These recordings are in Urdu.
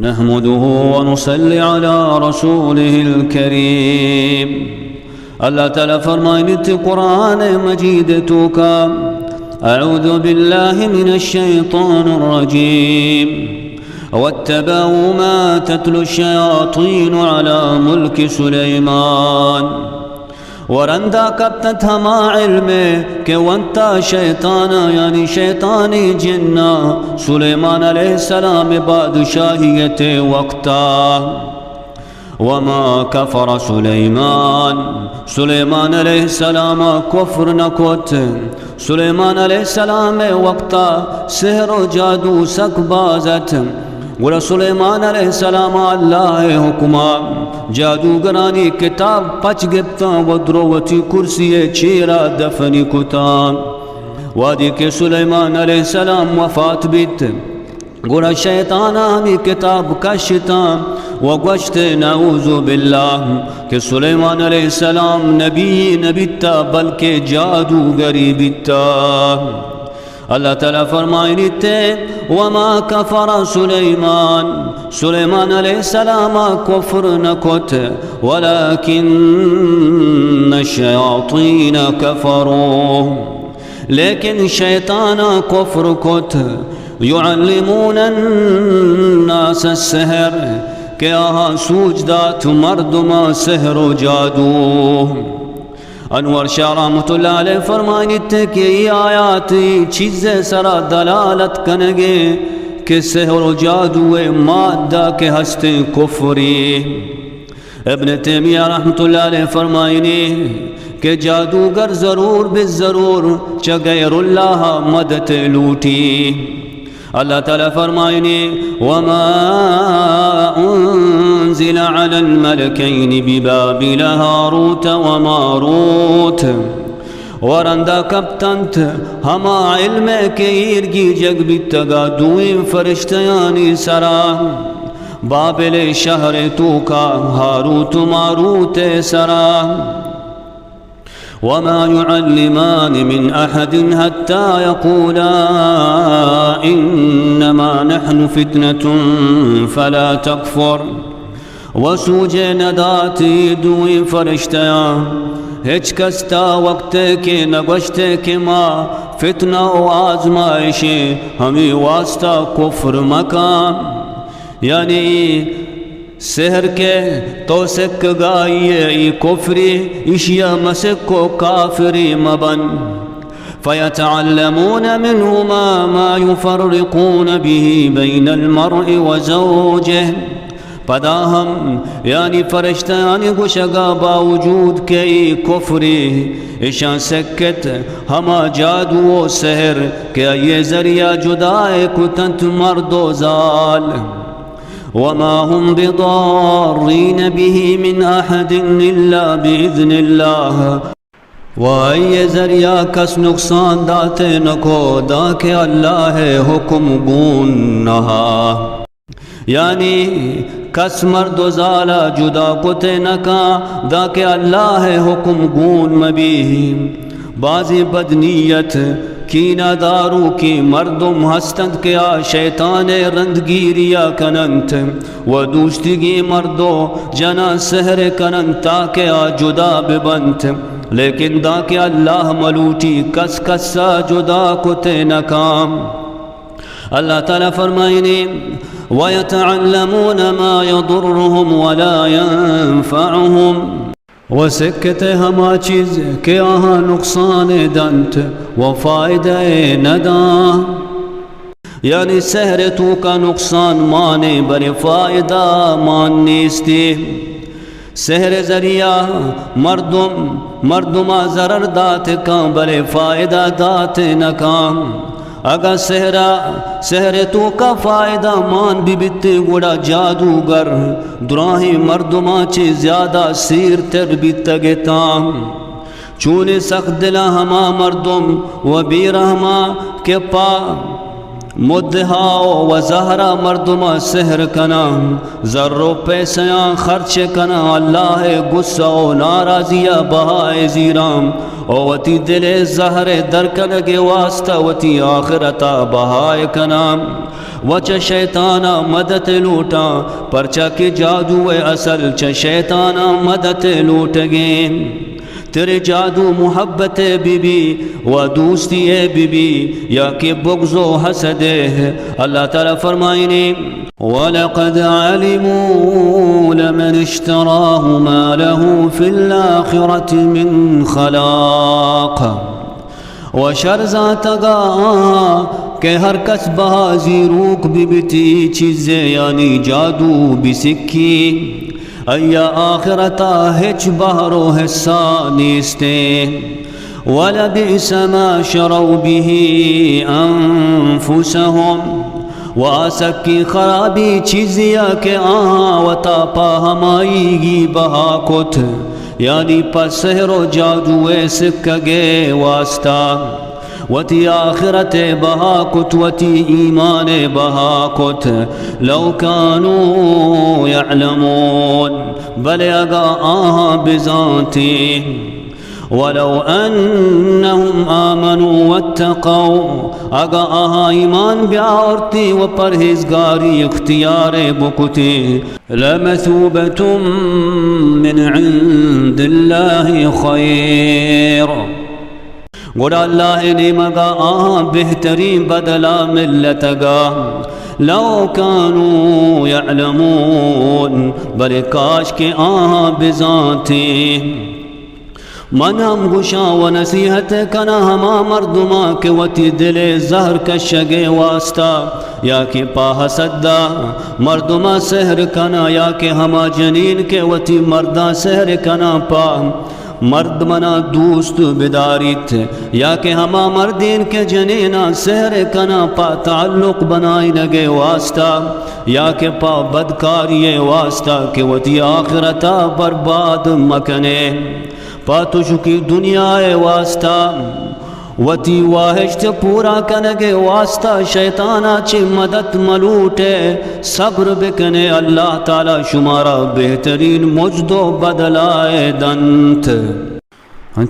نحمده ونصلي على رسوله الكريم. اللہ تعالیٰ فرمائے قرآن مجید تو کا اعوذ باللہ من الشیطان الرجیم واتبعوا ما تتلو الشیاطین على ملک سلیمان. ورندہ کبتت ہما علم کہ وانتا شیطانا یعنی شیطانی جنہ سلیمان علیہ السلام بادشاہیت وقتا. وما کفر سلیمان سلیمان علیہ السلام کفر نکوت. سلیمان علیہ السلام وقتا سحر و جادو سک بازت. گوڑا سلیمان علیہ السلام اللہ حکمہ جادوگرانی کتاب پچ گپتا و دروتی کرسی چیرا دفنی کتا. وادی کے سلیمان علیہ السلام وفات بیت. گوڑا شیطان ہمی کتاب کشتا و گوشت نعوذ باللہ کہ سلیمان علیہ السلام نبی تا بلکہ جادوگری بیتا. اللہ تعالیٰ فرمائے تے وما کفر سلیمان سلیمان علیہ السلام کفر نکت ولکن الشیاطین کفروا لیکن شیطان کفر کت. یعلمون الناس السحر کہ آہا سوجدات مردما سحر و جادو. انور شاہ رحمت اللہ علیہ فرمائنی تھے کہ یہ آیات چیزیں سرا دلالت کنگے کہ سحر و جادو مادہ کے ہستے کفری. ابن تیمیہ رحمت اللہ علیہ فرمائنی کہ جادوگر ضرور بالضرور چغیر اللہ مدد لوٹی. اللہ تعالیٰ فرمائنی وما انزل على الملكين ببابل هاروت وماروت. ورندہ کبتنت ہما علم کے ایرگی جگ بیتگا دوئیں فرشتیانی سرا بابل شہر تو کا ہاروت ماروت سرا. وما يعلمان من أحد حتى يقولا إنما نحن فتنة فلا تكفر. وسوج نداتی دوئی فرشتیاں ہچ کستا وقت کے نگوشت کے ماں فتنہ و آزمائش ہمیں واسطہ کفر مکان. یعنی سحر کے توسک گائیے کفری اشیا مسک کو کافری مبن. فیتعلمون منہما ما یفرقون به بین المرء وزوجہ. پدا ہم یعنی فرشتیانی گوشگا باوجود کئی کفری اشان سکت ہما جادو و سحر کہ یہ ذریعہ جدائے کتنت مرد و زال. وما هم بضارين به من أحد إلا بإذن الله. وأي ذریعہ کس نقصان داتے نکو دا کہ اللہ حکم گون نہا. یعنی کس مرد و زالا جدا کتے نکا دا کہ اللہ حکم گون مبی. بعضی بدنیت کینہ دارو کی مردم ہستند کیا شیطان رندگیریا کننت و دوستگی مردو جنا سحر کننت تاکہ جدا ببنت. لیکن دا کہ اللہ ملوٹی کس کسا جدا کتے نکام. اللہ تعالیٰ فرمائنی وَيَتَعَلَّمُونَ مَا يَضُرُّهُمْ وَلَا يَنفَعُهُمْ. وسکتے ہما چیز کہ آہاں نقصان دنت و فائدہ نداں. یعنی سحر تو کا نقصان مانے بر فائدہ مان نیستی. سحر ذریعہ مردمہ ضرر دات کام بر فائدہ دات نکام. اگر سحر تو کا فائدہ مان بھی بیتے گوڑا جادوگر دراہی مردمہ چی زیادہ سیر تر بیتا گیتا. چونے سخت دلا ہما مردم و بی رحمہ کے پا مدہا و زہرا مردما سحر کنا زر و پیسیاں خرچ کنا اللہ غصہ و ناراضیہ بہائے زیرام او وتی دل زہر درکنگ واسطہ وتی آخرتا بہائے کنا وچ شیطانا مدد لوٹا پرچا کی جادو اصل چ شیطانا مدد لوٹ گے تیرے جادو محبت بی بی و دوستی بی بی یا کہ بغض و حسد ہے اللہ تعالیٰ فرمائنے وَلَقَدْ عَلِمُوا لَمَنِ اشْتَرَاهُ مَا لَهُ فِي الْآخِرَةِ مِنْ خَلَاقٍ و شرزات گا کہ ہر کس بازی روک بھی بیتی چیزیں یعنی جادو بھی سکھی ایا آخرتا ہچ بہرو حصہ نیستے وَلَبِئْسَ مَا شَرَوْا بِهِ أَنفُسَهُمْ وَآسَكِّ خرابی چیزیا کہ آہاں وطا پا ہمائی گی بہا کت یعنی پا سحر و جادو سکگے واسطہ وتی آخرت بہا کت وتی ایمان بہا کت لو کانوا یعلمون بلے اگا آہاں بزانتی ولو انہم آمنوا واتقوا اگا آہاں ایمان بیاورتی و پرہیزگاری اختیار بکتی لمثوبۃ من عند اللہ خیر گوڑا اللہ نے مگا آہاں بہترین بدلا ملتگا لو کانوا یعلمون بلے کاش کے آہاں بزانتی من ہم گشا و نصیحت کنا ہما مردما کے وتی دل زہر کشگے واسطہ یا کہ پا حسدہ مردما سحر کنا یا کہ ہما جنین کے وتی مردہ سحر کنا پا مرد منا دوست بداریت یا کہ ہما مردین کے جنینا سحر کنا پا تعلق بنائی نگے واسطہ یا کہ پا بدکاری واسطہ کہ وتی آخرتا برباد مکنے پا تشکی دنیا واسطہ وتی واہشت پورا کنگے واسطہ شیطانہ چی مدد ملوٹے صبر بکنے اللہ تعالی شمارا بہترین مجد و بدلائے دنت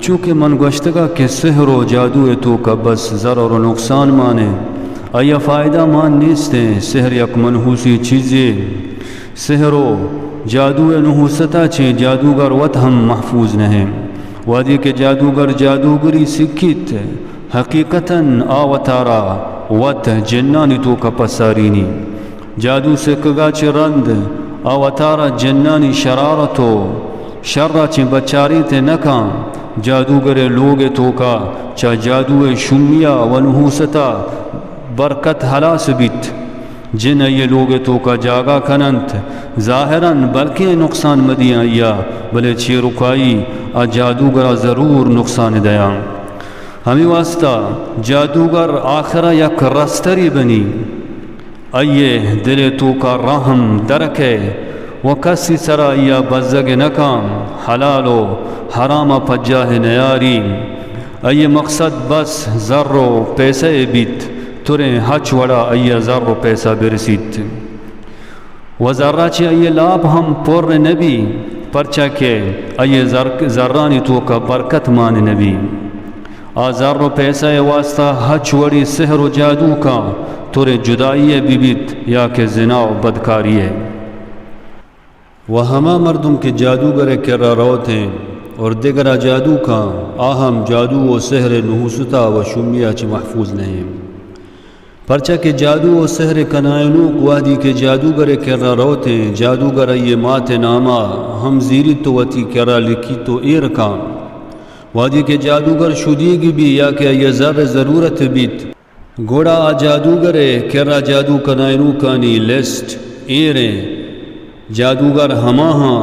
چونکہ من گوشتگا کہ سحر و جادو تو کا بس ضرر و نقصان مانے ایا فائدہ مان نیستے سحر یک منحوسی چیزیں سحر و جادو نحوستا چی جادوگر وط ہم محفوظ نہیں وادی کے جادوگر جادوگری سکھیت حقیقتاً آوتارا وط جنانی تو کا پسارینی جادو سکگا چی رند آوتارا جنانی شرارتو شرع چی بچاری تے نکاں جادوگر لوگ تو کا چا جادو شمیہ و نحوستا برکت حلاس بیت جن یہ لوگ تو کا جاگا کننت ظاہراً بلکہ نقصان مدیاں یا بلے چی رکائی آ جادوگر ضرور نقصان دیا ہمیں واسطہ جادوگر آخرہ یک رستری بنی ایے دل تو کا رحم درکے و کسی سرا یا بزگ نکام حلال و حرام پجاہ نیاری ایے مقصد بس زر و پیسے بیت تریں حچ وڑا ایہ زر و پیسہ برسیت و ذرہ چی ایہ لاب ہم پر نبی پرچہ کے ایہ ذرانی تو کا برکت مان نبی آ زر و پیسہ واسطہ حچ وڑی سحر و جادو کا ترے جدائی بیبیت یا کہ زنا و بدکاری ہے وہ ہما مردم کے جادوگر کرا روت ہیں اور دیگر جادو کا آہم جادو و سحر نحوستا و شمیہ چی محفوظ نہیں پرچہ کے جادو و سحر کنائنوک وادی کے جادوگر کرا روتے جادوگر یہ مات نامہ ہم زیری تو وتی کرا لکھی تو ایرکا وادی کے جادوگر شدیگی بھی یا کہ یہ زر ضرورت بیت گوڑا جادوگر کرا جادو کنائنوکانی لسٹ ایرے جادوگر ہماہاں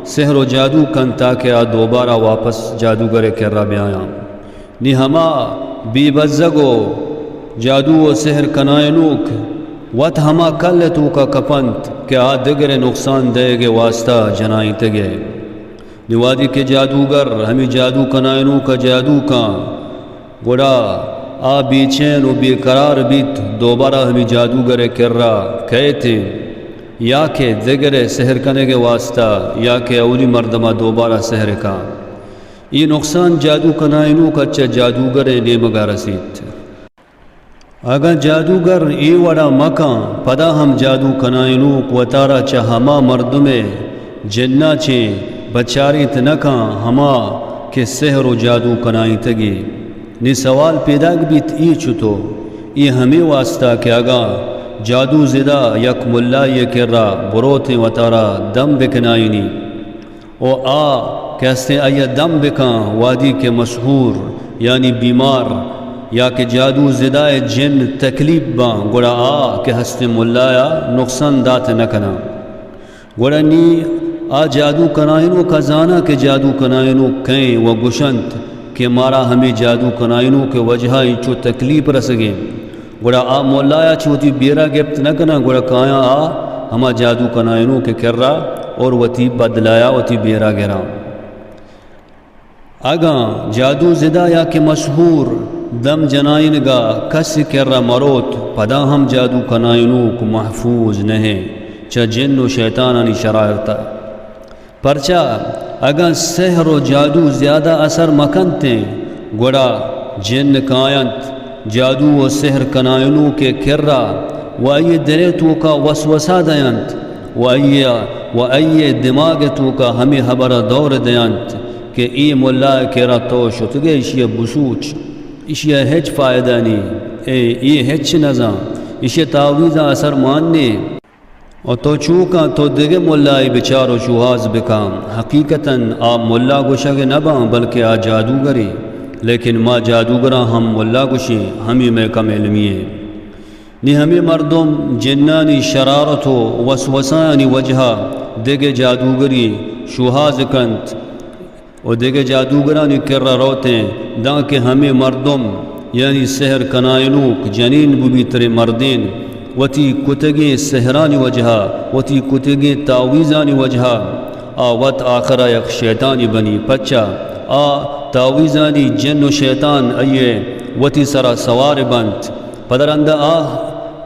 سحر و جادو کن تاکہ دوبارہ واپس جادوگر کرا بیایا نی ہما بی بزگو جادو و سحر کنائنوک وط ہما کل تو کا کپنت کہ دگر نقصان دے گے واسطہ جنائی تگے نوادی کے جادوگر ہمیں جادو کنائنو کا جادو کا گوڑا آ بے چین و بے قرار بیت دوبارہ ہمیں جادوگر کر رہا کہتے یا کہ دیگر سحر کرنے کے واسطہ یا کہ اولی مردمہ دوبارہ سحر کا یہ نقصان جادو کنائنوں کا چا جادوگر نیمگا رسید اگر جادوگر ای وڑا مکان پدا ہم جادو کنائنوں کو تارا چا ہما مردمے جنہ چے بچاری تنکاں ہما کہ سحر و جادو کنائی تگی نی سوال پیدا بیت ای چھتو ای ہمیں واسطہ کہ اگا جادو زدہ یک ملا یہ کر رہا بروت و تارا دم بکنائنی او کہستے آیا دم بکاں وادی کے مشہور یعنی بیمار یا کہ جادو زدہ جن تکلیف باں گوڑا کہ ہستے ملایا نقصان دات نکنا گوڑا نی جادو کنائنوں کا زانا کہ جادو کنائنوں کہیں و گشنت کہ مارا ہمیں جادو کنائنوں کے وجہ چو تکلیف رسگیں گوڑا مولایا چوتی بیرا گپت نہ کنا گوڑا کایا ہما جادو کنائنوں کے کر رہا اور وتی بدلایا وتی بیرا گرا اگاں جادو زدہ یا کہ مشہور دم جنائن گا کس کر رہا مروت پدا ہم جادو کنائنوں کو محفوظ نہیں چا جن و شیطانانی شرائرتا پرچا اگر سحر و جادو زیادہ اثر مکنتے گوڑا جن کائنت جادو و سحر کنائنوں کے کررا و ای دلے تو کا وسوسہ دیانت و ای دماغ تو کا ہمیں حبر دور دیانت کہ ای ملا کرا تو شتگے اشیاء بسوچ اشیاء ہچ فائدہ نہیں ای ہچ نظام اشیاء تعویزہ اثر ماننے اور تو چوکاں تو دیگے ملائی بچارو چوہاز بکام حقیقتاً آپ ملا گوشگ نباں بلکہ جادوگری لیکن ما جادوگراں ہم ملا گوشی ہمیں میں کم علمیے نی ہمیں مردم جنانی شرارت و وسوسانی وجہ دیگے جادوگری شوہاز کنت اور دیگے جادوگرانی کر رہا روتے داں کہ ہمیں مردم یعنی سحر کنائنوک جنین بوبی ترے مردین وتی کتگی سحرانی وجہ وتی کتگی تعویزانی وجہ وط آخرہ یک شیطانی بنی پچا تعویزانی جن و شیطان ایے وتی سرا سوار بنت پدرندہ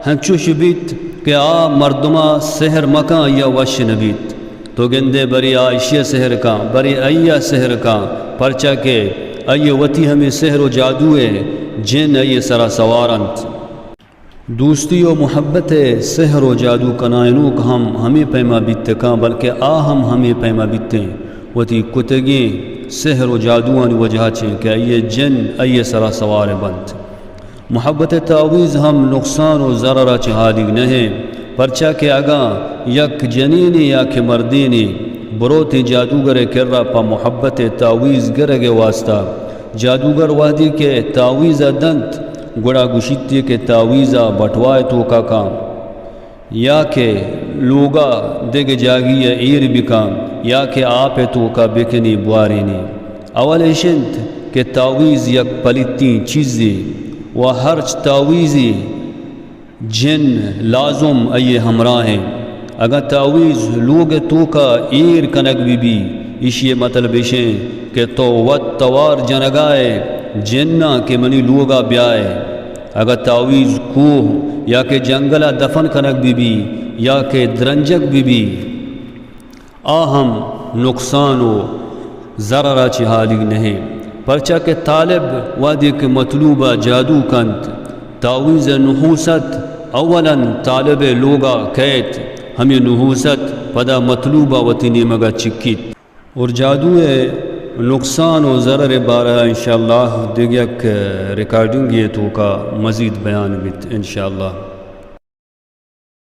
ہنچو شبیت کہ مردمہ سحر مکان یا وش نبیت تو گندے بری عائشہ سحر کا بری ایہ سحر کا پرچا کہ ایے وتی ہمیں سحر و جادوے جن ایے سرا سوارنت دوستی و محبت سحر و جادو کنائنوں کا ہمیں پیما بیتے کاں بلکہ ہم ہمیں پیما بیتے وتی کتگی سحر و جادوان وجہ چھیں کہ ایے جن ایے سرا سوار بند محبت تعویز ہم نقصان و ضرر چہادی نہیں پرچا کہ اگاں یک جنینی یا کہ مردینی بروتی جادوگر کر رہا پا محبت تعویز گرگے واسطہ جادوگر وحدی کے تعویز دنت گڑا گشتی کے تعویزہ بٹوائے تو کا کام یا کہ لوگا دیگ جاگی ایر بکام یا کہ آپ تو کا بکنی بوارینی اول شنت کہ تعویز یک پلیتی چیزی و ہر تعویزی جن لازم ایے ہمراہ ہیں اگر تعویز لوگ تو کا ایر کنک بھی اسی مطلب اشیں کہ تو وط توار جنگائے جنہ کے منی لوگا بیائے اگر تعویز کوہ یا کہ جنگلہ دفن کنک بھی یا کہ درنجک بھی ہم نقصان و ضرر چہالی نہیں پرچا کہ طالب وادی کے مطلوبہ جادو کنت تعویز نحوست اولا طالب لوگا کہت ہمیں نحوست پدا مطلوبہ وطنی مگا چکیت اور جادو نقصان و ضرر بارہ انشاءاللہ دیگر ریکارڈنگ یہ تو کا مزید بیان بیت انشاءاللہ